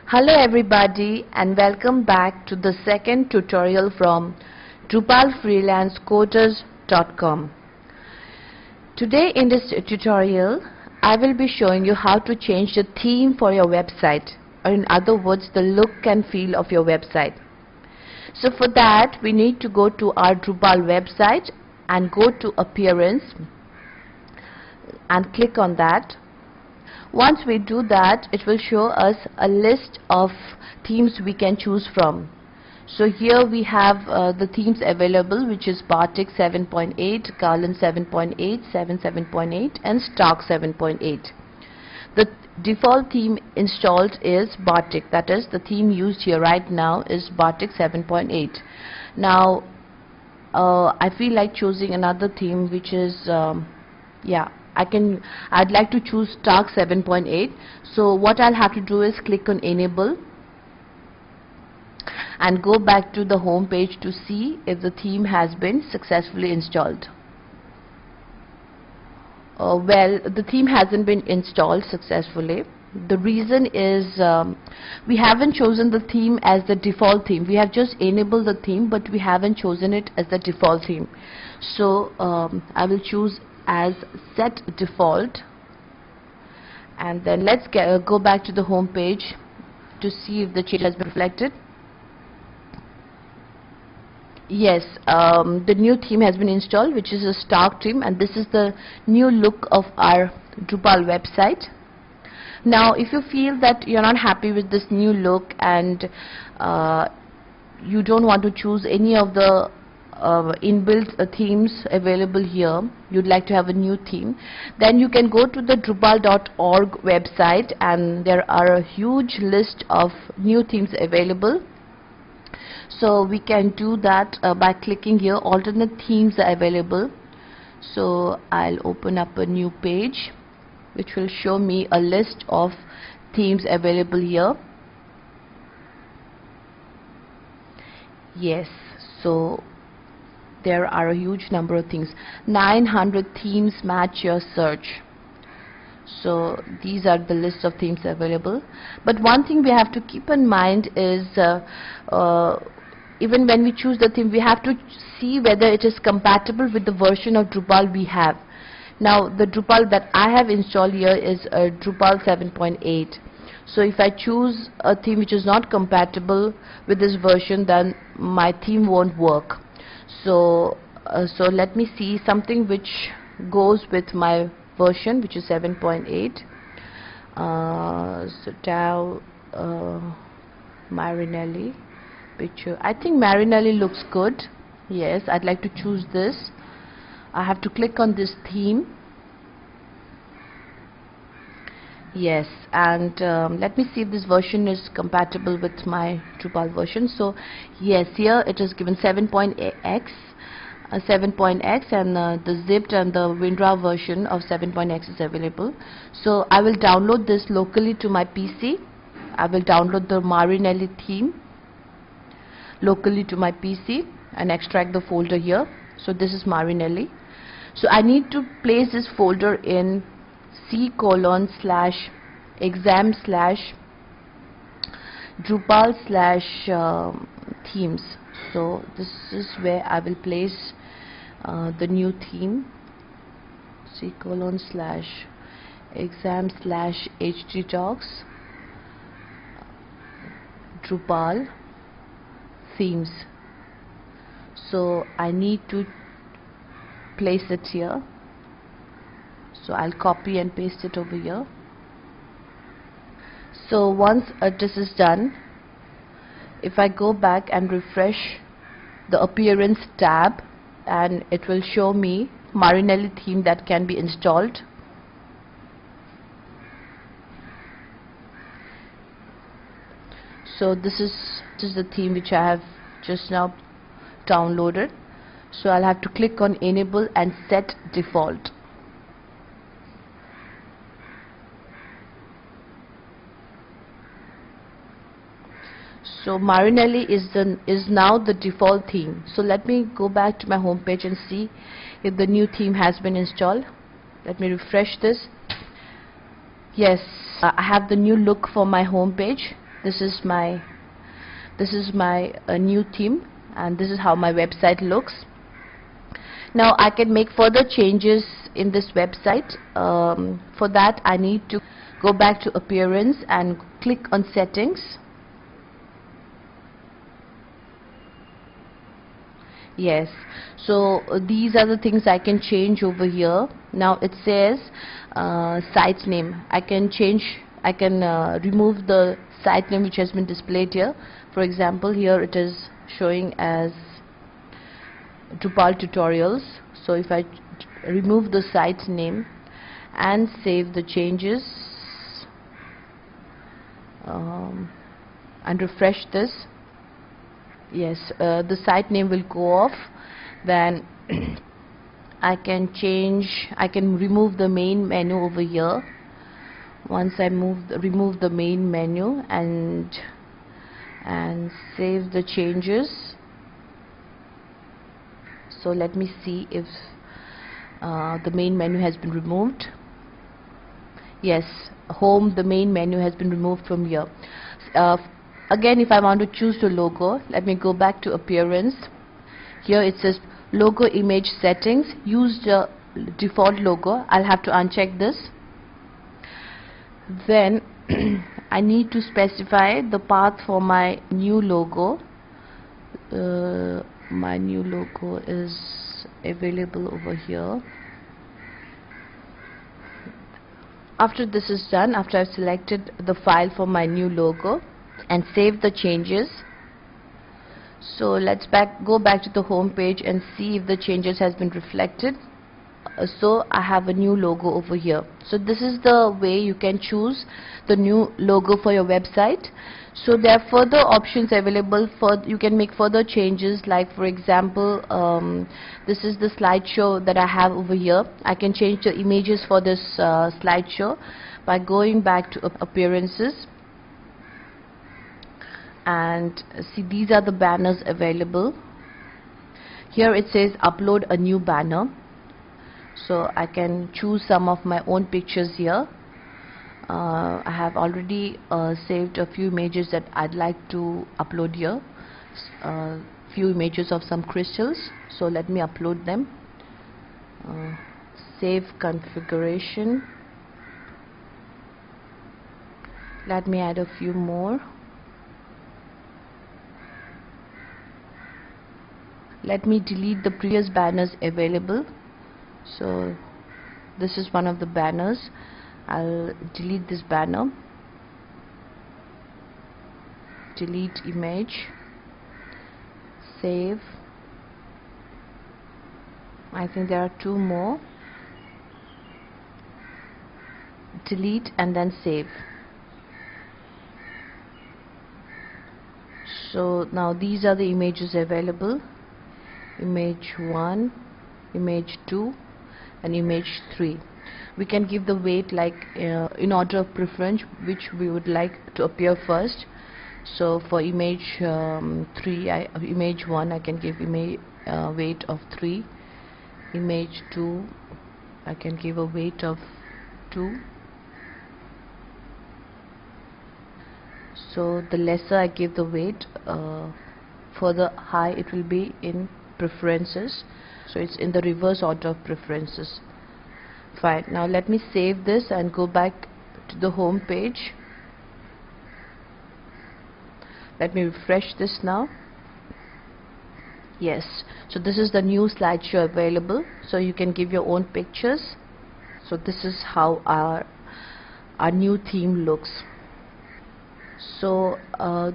Hello everybody and welcome back to the second tutorial from DrupalFreelanceCoders.com. Today in this tutorial I will be showing you how to change the theme for your website, or in other words the look and feel of your website. So for that we need to go to our Drupal website and go to Appearance and click on that. Once we do that, it will show us a list of themes we can choose from. So here we have the themes available, which is Bartik 7.8, Garland 7.8, 7.8 and Stark 7.8. The default theme installed is Bartik, that is the theme used here right now is Bartik 7.8. Now I feel like choosing another theme which is I'd like to choose Stark 7.8. So what I'll have to do is click on Enable and go back to the home page to see if the theme has been successfully installed. Well, the theme hasn't been installed successfully. The reason is we haven't chosen the theme as the default theme. We have just enabled the theme, but we haven't chosen it as the default theme. So I will choose as set default, and then let's go back to the home page to see if the change has been reflected. Yes, the new theme has been installed, which is a Stark theme, and this is the new look of our Drupal website. Now if you feel that you're not happy with this new look and you don't want to choose any of the inbuilt themes available here, you'd like to have a new theme, then you can go to the Drupal.org website and there are a huge list of new themes available. So we can do that by clicking here, alternate themes are available. So I'll open up a new page which will show me a list of themes available here. Yes, so there are a huge number of things. 900 themes match your search. So these are the list of themes available. But one thing we have to keep in mind is even when we choose the theme, we have to see whether it is compatible with the version of Drupal we have. Now the Drupal that I have installed here is Drupal 7.8. So if I choose a theme which is not compatible with this version, then my theme won't work. So let me see something which goes with my version, which is 7.8. So Tao Marinelli picture. I think Marinelli looks good. Yes, I'd like to choose this. I have to click on this theme. Yes, and let me see if this version is compatible with my Drupal version. So yes, here it is given 7.x, 7.x, and the zipped and the WinRAR version of 7.x is available. So I will download this locally to my PC. I will download the Marinelli theme locally to my PC and extract the folder here. So this is Marinelli. So I need to place this folder in c:/exam/Drupal/themes. So this is where I will place the new theme, c:/exam/htdocs Drupal themes. So I need to place it here. So I'll copy and paste it over here. So once this is done, if I go back and refresh the Appearance tab, and it will show me Marinelli theme that can be installed. So this is the theme which I have just now downloaded. So I'll have to click on Enable and Set Default. So Marinelli is now the default theme. So let me go back to my home page and see if the new theme has been installed. Let me refresh this. Yes, I have the new look for my home page. This is my new theme, and this is how my website looks. Now I can make further changes in this website. For that I need to go back to appearance and click on settings. Yes, so these are the things I can change over here. Now it says site name. I can remove the site name which has been displayed here. For example, here it is showing as Drupal tutorials. So if I remove the site name and save the changes and refresh this, yes, the site name will go off. Then I can remove the main menu over here. Once I remove the main menu and save the changes. So let me see if the main menu has been removed. Yes, home, the main menu has been removed from here. Again, if I want to choose the logo, let me go back to appearance. Here it says logo image settings, use the default logo. I'll have to uncheck this. Then I need to specify the path for my new logo. My new logo is available over here. After this is done, after I've selected the file for my new logo and save the changes, so let's go back to the home page and see if the changes has been reflected. So I have a new logo over here. So this is the way you can choose the new logo for your website. So there are further options available for you can make further changes, like for example, this is the slideshow that I have over here. I can change the images for this slideshow by going back to appearances, and see, these are the banners available. Here it says upload a new banner. So I can choose some of my own pictures here. I have already saved a few images that I'd like to upload here. Few images of some crystals. So let me upload them. Save configuration. Let me add a few more. Let me delete the previous banners available. So this is one of the banners. I'll delete this banner. Delete image. Save. I think there are two more. Delete and then save. So now these are the images available. Image 1, image 2 and image 3. We can give the weight like in order of preference, which we would like to appear first. So for image image 1 I can give weight of 3. Image 2 I can give a weight of 2. So the lesser I give the weight, further high it will be in preferences. So it's in the reverse order of preferences. Fine. Now let me save this and go back to the home page. Let me refresh this now. Yes, so this is the new slideshow available. So you can give your own pictures. So this is how our new theme looks. So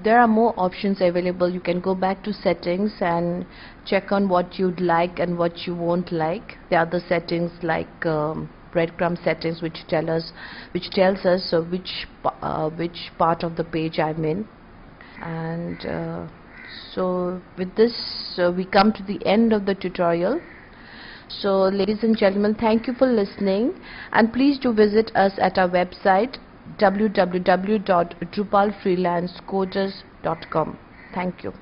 there are more options available. You can go back to settings and check on what you'd like and what you won't like. There are the settings like breadcrumb settings, which tells us which part of the page I'm in. And so with this we come to the end of the tutorial. So ladies and gentlemen, thank you for listening, and please do visit us at our website www.drupalfreelancecoders.com. Thank you.